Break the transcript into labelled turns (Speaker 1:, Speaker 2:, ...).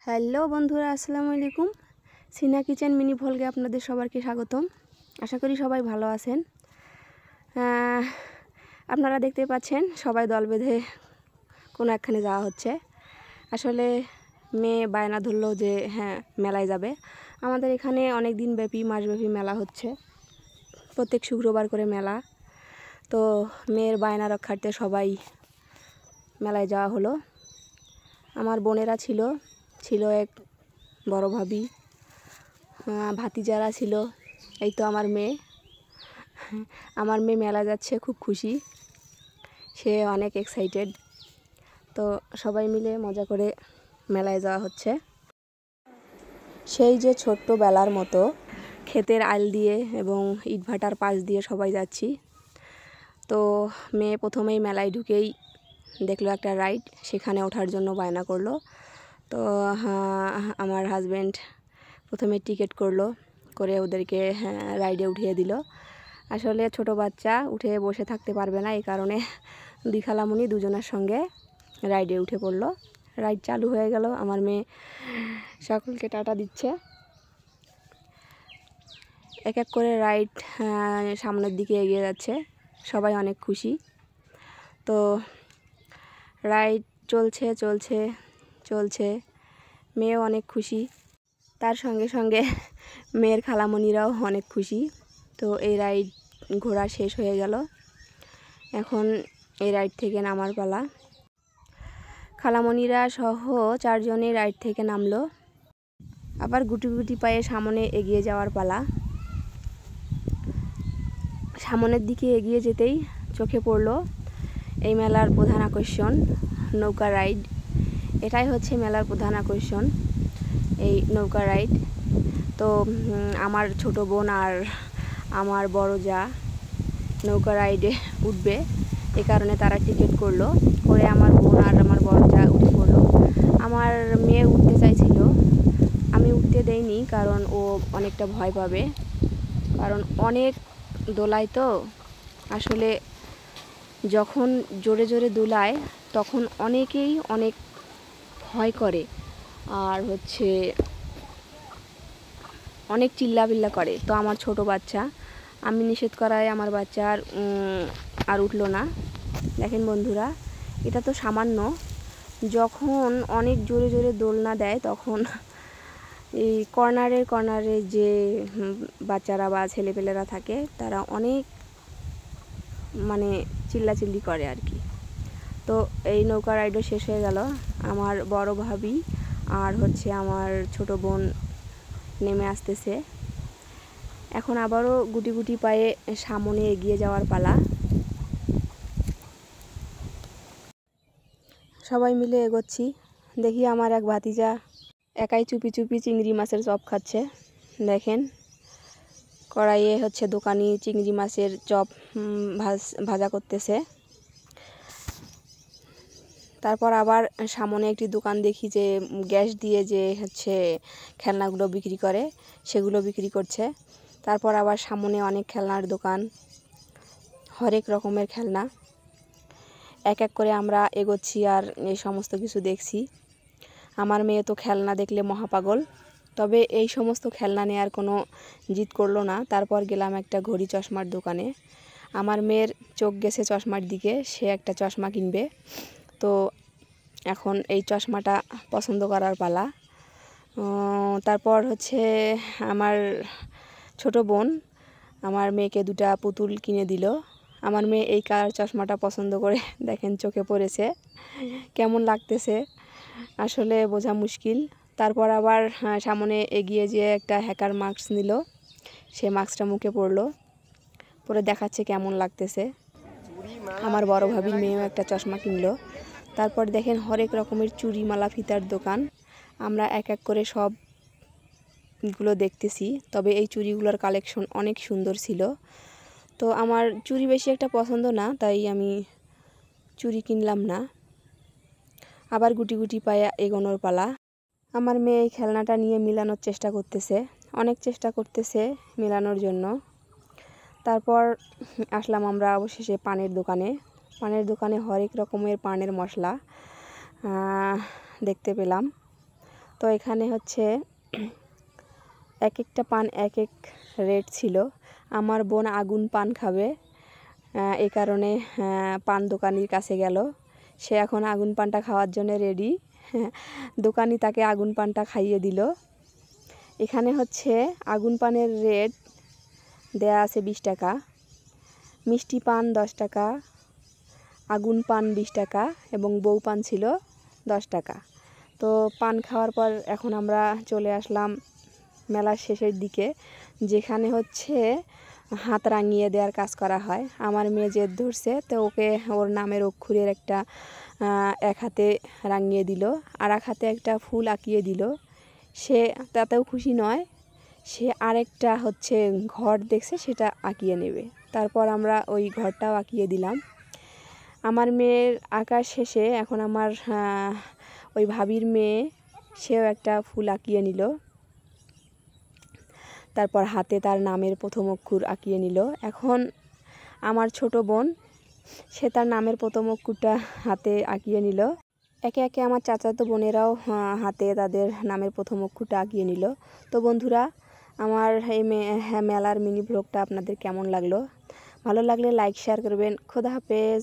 Speaker 1: Hello বন্ধুরা, আসসালামু আলাইকুম। সিনা কিচেন মিনি ভলগে আপনাদের সবাইকে স্বাগতম। আশা করি সবাই ভালো আছেন। আপনারা দেখতে পাচ্ছেন সবাই দল বেঁধে কোনো একখানে যাওয়া হচ্ছে। আসলে মেয়ে বায়না ধরলো যে হ্যাঁ মেলায় যাবে। আমাদের এখানে অনেক দিন ব্যাপী মাসব্যাপী মেলা হচ্ছে, প্রত্যেক শুক্রবার করে মেলা। তো মেয়ের বায়না রক্ষার্থে সবাই মেলায় যাওয়া হলো। আমার বোনেরা ছিল এক বড় ভাবি, ভাতিজারা ছিল, এই তো আমার মেয়ে মেলা যাচ্ছে, খুব খুশি, সে অনেক এক্সাইটেড। তো সবাই মিলে মজা করে মেলায় যাওয়া হচ্ছে। সেই যে ছোট্টবেলার মতো ক্ষেতের আল দিয়ে এবং ইটভাটার পাশ দিয়ে সবাই যাচ্ছি। তো মেয়ে প্রথমেই মেলায় ঢুকেই দেখলো একটা রাইড, সেখানে ওঠার জন্য বায়না করলো। তো আমার হাজব্যান্ড প্রথমে টিকিট করে ওদেরকে রাইডে উঠিয়ে দিল। আসলে ছোট বাচ্চা উঠে বসে থাকতে পারবে না, এই কারণে দুই খালামুনি দুজনের সঙ্গে রাইডে উঠে পড়লো। রাইড চালু হয়ে গেল, আমার মেয়ে সকলকে টাটা দিচ্ছে। এক এক করে রাইড সামনের দিকে এগিয়ে যাচ্ছে, সবাই অনেক খুশি। তো রাইড চলছে চলছে চলছে, মেয়েও অনেক খুশি, তার সঙ্গে সঙ্গে মেয়ের খালামণিরাও অনেক খুশি। তো এই রাইড ঘোরা শেষ হয়ে গেল, এখন এই রাইড থেকে নামার পালা। খালামণিরা সহ 4 জনের রাইড থেকে নামলো, আবার গুটি গুটি পায়ে সামনে এগিয়ে যাওয়ার পালা। সামনের দিকে এগিয়ে যেতেই চোখে পড়লো এই মেলার প্রধান আকর্ষণ নৌকা রাইড। এটাই হচ্ছে মেলার প্রধান আকর্ষণ, এই নৌকা রাইড। তো আমার ছোট বোন আর আমার বড় যা নৌকা রাইডে উঠবে, এ কারণে তারা টিকিট করে আমার বোন আর আমার বড় যা উঠে পড়লো। আমার মেয়ে উঠতে চাইছিল, আমি উঠতে দেইনি, কারণ ও অনেকটা ভয় পাবে, কারণ অনেক দোলায়। তো আসলে যখন জোরে জোরে দোলায় তখন অনেকেই অনেক ভয় করে, আর অনেক চিল্লাবিল্লা করে। তো আমার ছোট বাচ্চা, আমি নিষেধ করায় আমার বাচ্চা আর উঠলো না। দেখেন বন্ধুরা, এটা তো সামান্য, যখন অনেক জোরে জোরে দোলনা দেয় তখন এই কর্নারে যে বাচ্চারা বা ছেলেপেলেরা থাকে তারা অনেক চিল্লাচিল্লি করে আর কি। তো এই নৌকা রাইডও শেষ হয়ে গেল। আমার বড় ভাবি আর আমার ছোট বোন নেমে আসতেছে। এখন আবারও গুটি গুটি পায়ে সামনে এগিয়ে যাওয়ার পালা। সবাই মিলে এগোচ্ছি। দেখি আমার এক ভাতিজা একাই চুপি চুপি চিংড়ি মাছের চপ খাচ্ছে। দেখেন, কড়াইয়ে দোকানি চিংড়ি মাছের চপ ভাজা করতেছে। তারপর আবার সামনে একটি দোকান দেখি যে গ্যাস দিয়ে যে খেলনাগুলো বিক্রি করে, সেগুলো বিক্রি করছে। তারপর আবার সামনে অনেক খেলনার দোকান, হরেক রকমের খেলনা। এক এক করে আমরা এগোচ্ছি আর এই সমস্ত কিছু দেখছি। আমার মেয়ে তো খেলনা দেখলে মহাপাগল, তবে এই সমস্ত খেলনা নেওয়ার কোনো জিদ করলো না। তারপর গেলাম একটা ঘড়ি চশমার দোকানে। আমার মেয়ের চোখ গেছে চশমার দিকে, সে একটা চশমা কিনবে। তো এখন এই চশমাটা পছন্দ করার পালা। তারপর আমার ছোট বোন আমার মেয়েকে 2টা পুতুল কিনে দিল। আমার মেয়ে এই কালার চশমাটা পছন্দ করে, দেখেন চোখে পড়েছে, কেমন লাগতেছে আসলে বোঝা মুশকিল। তারপর আবার সামনে এগিয়ে যেয়ে একটা হ্যাকার মাস্ক নিল, সে মাস্কটা মুখে পরে দেখাচ্ছে কেমন লাগতেছে। আমার বড় ভাবির মেয়েও একটা চশমা কিনলো। তারপর দেখেন হরেক রকমের চুড়ি মালা ফিতার দোকান। আমরা এক এক করে সবগুলো দেখতেছি, তবে এই চুড়িগুলোর কালেকশন অনেক সুন্দর ছিল। তো আমার চুড়ি বেশি একটা পছন্দ না, তাই আমি চুড়ি কিনলাম না। আবার গুটি গুটি পায়ে এগোনোর পালা। আমার মেয়ে এই খেলনাটা নিয়ে মিলানোর চেষ্টা করতেছে, অনেক চেষ্টা করতেছে মেলানোর জন্য। তারপর আসলাম আমরা অবশেষে পানের দোকানে হরেক রকমের পানের মশলা দেখতে পেলাম। তো এখানে হচ্ছে এক একটা পান এক এক রেট ছিল। আমার বোন আগুন পান খাবে, এই কারণে পান দোকানির কাছে গেল। সে এখন আগুন পানটা খাওয়ার জন্য রেডি। দোকানি তাকে আগুন পানটা খাইয়ে দিল। এখানে হচ্ছে আগুন পানের রেট দেয়া আছে 20 টাকা, মিষ্টি পান 10 টাকা, আগুন পান 20 টাকা এবং বউ পান ছিল 10 টাকা। তো পান খাওয়ার পর এখন আমরা চলে আসলাম মেলার শেষের দিকে, যেখানে হচ্ছে হাত রাঙিয়ে দেওয়ার কাজ করা হয়। আমার মেয়ে জেদ ধরছে, তো ওকে ওর নামের অক্ষরের একটা এক হাতে রাঙিয়ে দিল, আর এক হাতে একটা ফুল আঁকিয়ে দিল। সে তাতেও খুশি নয়, সে আরেকটা হচ্ছে ঘর দেখছে সেটা আঁকিয়ে নেবে। তারপর আমরা ওই ঘরটাও আঁকিয়ে দিলাম। আমার মেয়ের আঁকা শেষে এখন আমার ওই ভাবির মেয়ে সেও একটা ফুল আঁকিয়ে নিল। তারপর হাতে তার নামের প্রথম অক্ষর আঁকিয়ে নিল। এখন আমার ছোট বোন, সে তার নামের প্রথম অক্ষরটা হাতে আঁকিয়ে নিল। একে একে আমার চাচাতো বোনেরাও হাতে তাদের নামের প্রথম অক্ষরটা আঁকিয়ে নিল। তো বন্ধুরা, আমার এই মেলার মিনি ব্লগটা আপনাদের কেমন লাগলো? ভালো লাগলে লাইক শেয়ার করবেন। খোদা হাফেজ।